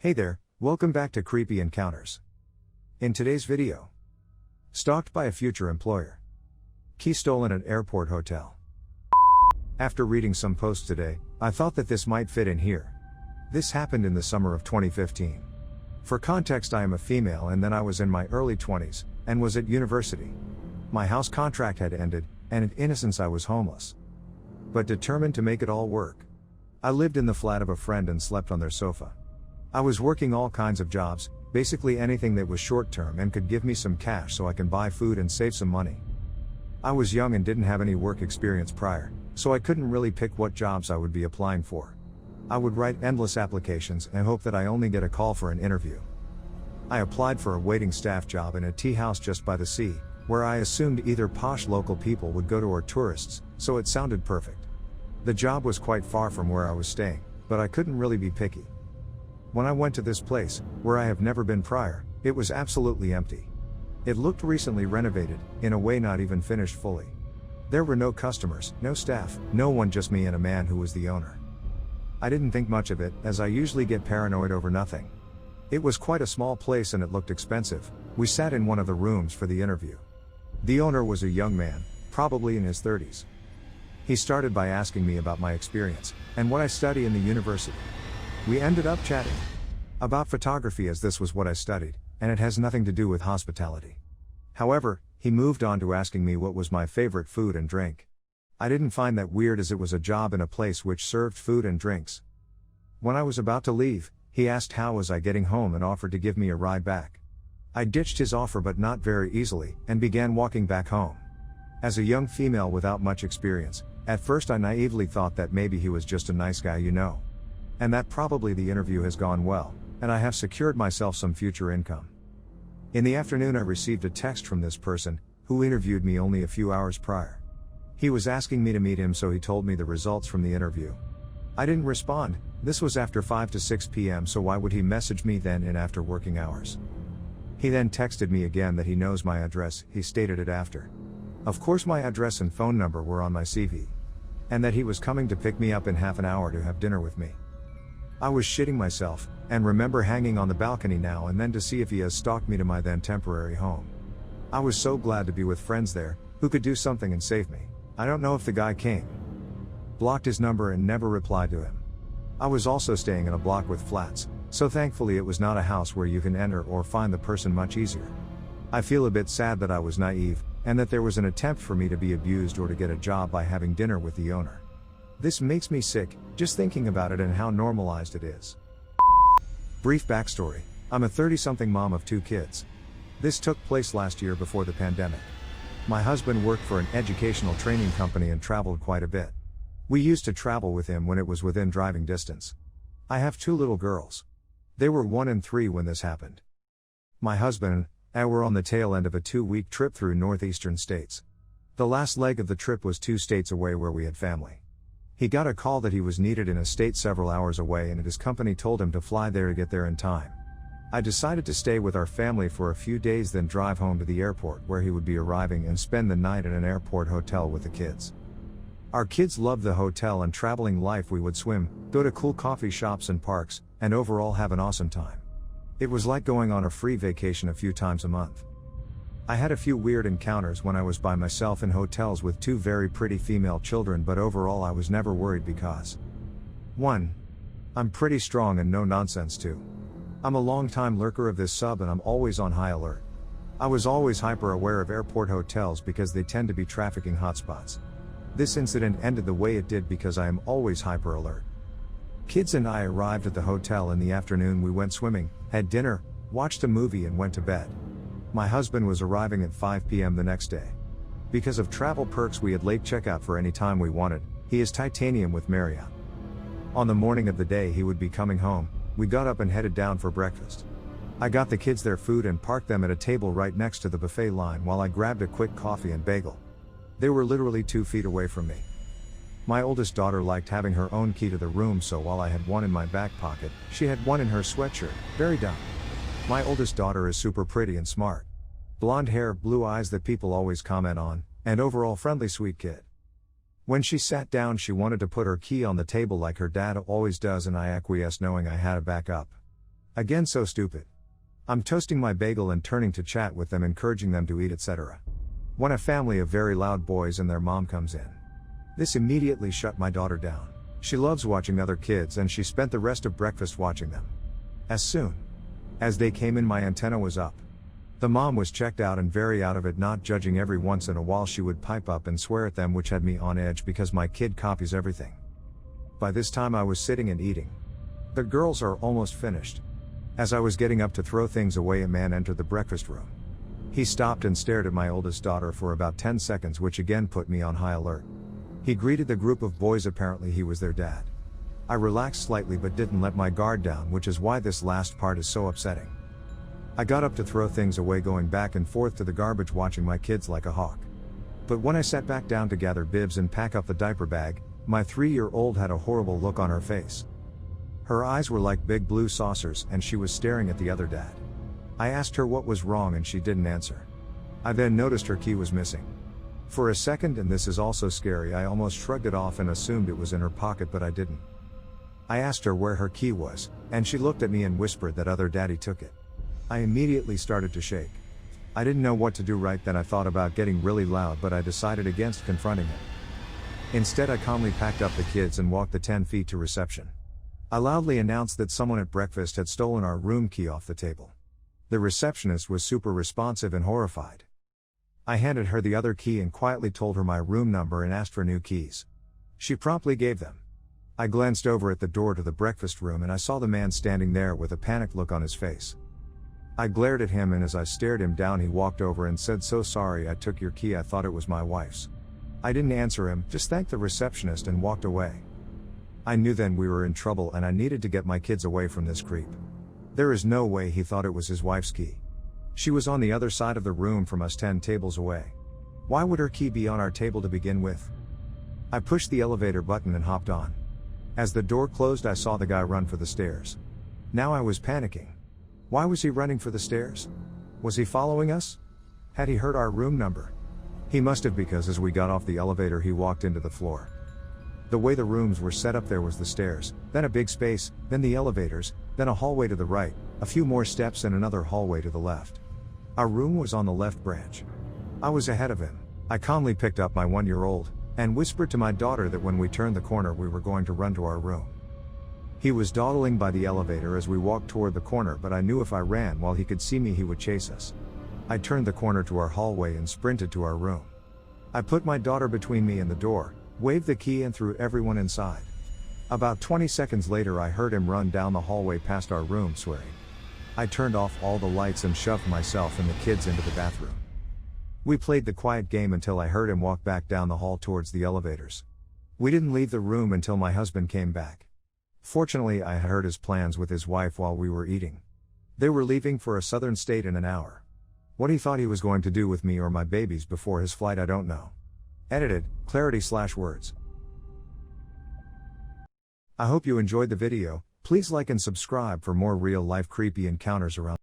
Hey there, welcome back to Creepy Encounters. In today's video, stalked by a future employer. Key stolen at airport hotel. After reading some posts today, I thought that this might fit in here. This happened in the summer of 2015. For context, I am a female and then I was in my early 20s, and was at university. My house contract had ended, and in innocence I was homeless. But determined to make it all work. I lived in the flat of a friend and slept on their sofa. I was working all kinds of jobs, basically anything that was short-term and could give me some cash so I can buy food and save some money. I was young and didn't have any work experience prior, so I couldn't really pick what jobs I would be applying for. I would write endless applications and hope that I only get a call for an interview. I applied for a waiting staff job in a tea house just by the sea, where I assumed either posh local people would go to or tourists, so it sounded perfect. The job was quite far from where I was staying, but I couldn't really be picky. When I went to this place, where I have never been prior, it was absolutely empty. It looked recently renovated, in a way not even finished fully. There were no customers, no staff, no one, just me and a man who was the owner. I didn't think much of it, as I usually get paranoid over nothing. It was quite a small place and it looked expensive. We sat in one of the rooms for the interview. The owner was a young man, probably in his 30s. He started by asking me about my experience, and what I study in the university. We ended up chatting about photography, as this was what I studied, and it has nothing to do with hospitality. However, he moved on to asking me what was my favorite food and drink. I didn't find that weird, as it was a job in a place which served food and drinks. When I was about to leave, he asked how was I getting home and offered to give me a ride back. I ditched his offer, but not very easily, and began walking back home. As a young female without much experience, at first I naively thought that maybe he was just a nice guy, and that probably the interview has gone well, and I have secured myself some future income. In the afternoon I received a text from this person, who interviewed me only a few hours prior. He was asking me to meet him, so he told me the results from the interview. I didn't respond. This was after 5 to 6 p.m, so why would he message me then in after working hours? He then texted me again that he knows my address. He stated it after. Of course my address and phone number were on my CV. And that he was coming to pick me up in half an hour to have dinner with me. I was shitting myself, and remember hanging on the balcony now and then to see if he has stalked me to my then temporary home. I was so glad to be with friends there, who could do something and save me. I don't know if the guy came. Blocked his number and never replied to him. I was also staying in a block with flats, so thankfully it was not a house where you can enter or find the person much easier. I feel a bit sad that I was naive, and that there was an attempt for me to be abused or to get a job by having dinner with the owner. This makes me sick, just thinking about it and how normalized it is. Brief backstory. I'm a 30-something mom of 2 kids. This took place last year before the pandemic. My husband worked for an educational training company and traveled quite a bit. We used to travel with him when it was within driving distance. I have 2 little girls. They were 1 and 3 when this happened. My husband and I were on the tail end of a 2-week trip through northeastern states. The last leg of the trip was 2 states away where we had family. He got a call that he was needed in a state several hours away, and his company told him to fly there to get there in time. I decided to stay with our family for a few days, then drive home to the airport where he would be arriving, and spend the night at an airport hotel with the kids. Our kids loved the hotel and traveling life. We would swim, go to cool coffee shops and parks, and overall have an awesome time. It was like going on a free vacation a few times a month. I had a few weird encounters when I was by myself in hotels with 2 very pretty female children, but overall I was never worried because 1. I'm pretty strong and no nonsense. 2. I'm a long-time lurker of this sub and I'm always on high alert. I was always hyper aware of airport hotels because they tend to be trafficking hotspots. This incident ended the way it did because I am always hyper alert. Kids and I arrived at the hotel in the afternoon. We went swimming, had dinner, watched a movie and went to bed. My husband was arriving at 5 p.m. the next day. Because of travel perks we had late checkout for any time we wanted. He is titanium with Marriott. On the morning of the day he would be coming home, we got up and headed down for breakfast. I got the kids their food and parked them at a table right next to the buffet line while I grabbed a quick coffee and bagel. They were literally 2 feet away from me. My oldest daughter liked having her own key to the room, so while I had one in my back pocket, she had one in her sweatshirt. Very dumb. My oldest daughter is super pretty and smart. Blonde hair, blue eyes that people always comment on, and overall friendly, sweet kid. When she sat down she wanted to put her key on the table like her dad always does, and I acquiesced knowing I had a backup. Again, so stupid. I'm toasting my bagel and turning to chat with them, encouraging them to eat, etc. When a family of very loud boys and their mom comes in. This immediately shut my daughter down. She loves watching other kids and she spent the rest of breakfast watching them. As soon as they came in, my antenna was up. The mom was checked out and very out of it, not judging. Every once in a while she would pipe up and swear at them, which had me on edge because my kid copies everything. By this time I was sitting and eating. The girls are almost finished. As I was getting up to throw things away, a man entered the breakfast room. He stopped and stared at my oldest daughter for about 10 seconds, which again put me on high alert. He greeted the group of boys, apparently he was their dad. I relaxed slightly but didn't let my guard down, which is why this last part is so upsetting. I got up to throw things away, going back and forth to the garbage, watching my kids like a hawk. But when I sat back down to gather bibs and pack up the diaper bag, my 3-year-old had a horrible look on her face. Her eyes were like big blue saucers and she was staring at the other dad. I asked her what was wrong and she didn't answer. I then noticed her key was missing. For a second, and this is also scary, I almost shrugged it off and assumed it was in her pocket, but I didn't. I asked her where her key was, and she looked at me and whispered that other daddy took it. I immediately started to shake. I didn't know what to do. Right then I thought about getting really loud, but I decided against confronting him. Instead, I calmly packed up the kids and walked the 10 feet to reception. I loudly announced that someone at breakfast had stolen our room key off the table. The receptionist was super responsive and horrified. I handed her the other key and quietly told her my room number and asked for new keys. She promptly gave them. I glanced over at the door to the breakfast room and I saw the man standing there with a panicked look on his face. I glared at him, and as I stared him down, he walked over and said, "So sorry, I took your key, I thought it was my wife's." I didn't answer him, just thanked the receptionist and walked away. I knew then we were in trouble and I needed to get my kids away from this creep. There is no way he thought it was his wife's key. She was on the other side of the room from us, 10 tables away. Why would her key be on our table to begin with? I pushed the elevator button and hopped on. As the door closed, I saw the guy run for the stairs. Now I was panicking. Why was he running for the stairs? Was he following us? Had he heard our room number? He must have, because as we got off the elevator he walked into the floor. The way the rooms were set up, there was the stairs, then a big space, then the elevators, then a hallway to the right, a few more steps and another hallway to the left. Our room was on the left branch. I was ahead of him. I calmly picked up my 1-year-old, and whispered to my daughter that when we turned the corner we were going to run to our room. He was dawdling by the elevator as we walked toward the corner, but I knew if I ran while he could see me he would chase us. I turned the corner to our hallway and sprinted to our room. I put my daughter between me and the door, waved the key and threw everyone inside. About 20 seconds later I heard him run down the hallway past our room swearing. I turned off all the lights and shoved myself and the kids into the bathroom. We played the quiet game until I heard him walk back down the hall towards the elevators. We didn't leave the room until my husband came back. Fortunately, I had heard his plans with his wife while we were eating. They were leaving for a southern state in an hour. What he thought he was going to do with me or my babies before his flight, I don't know. Edited, Clarity/Words. I hope you enjoyed the video. Please like and subscribe for more real-life creepy encounters around.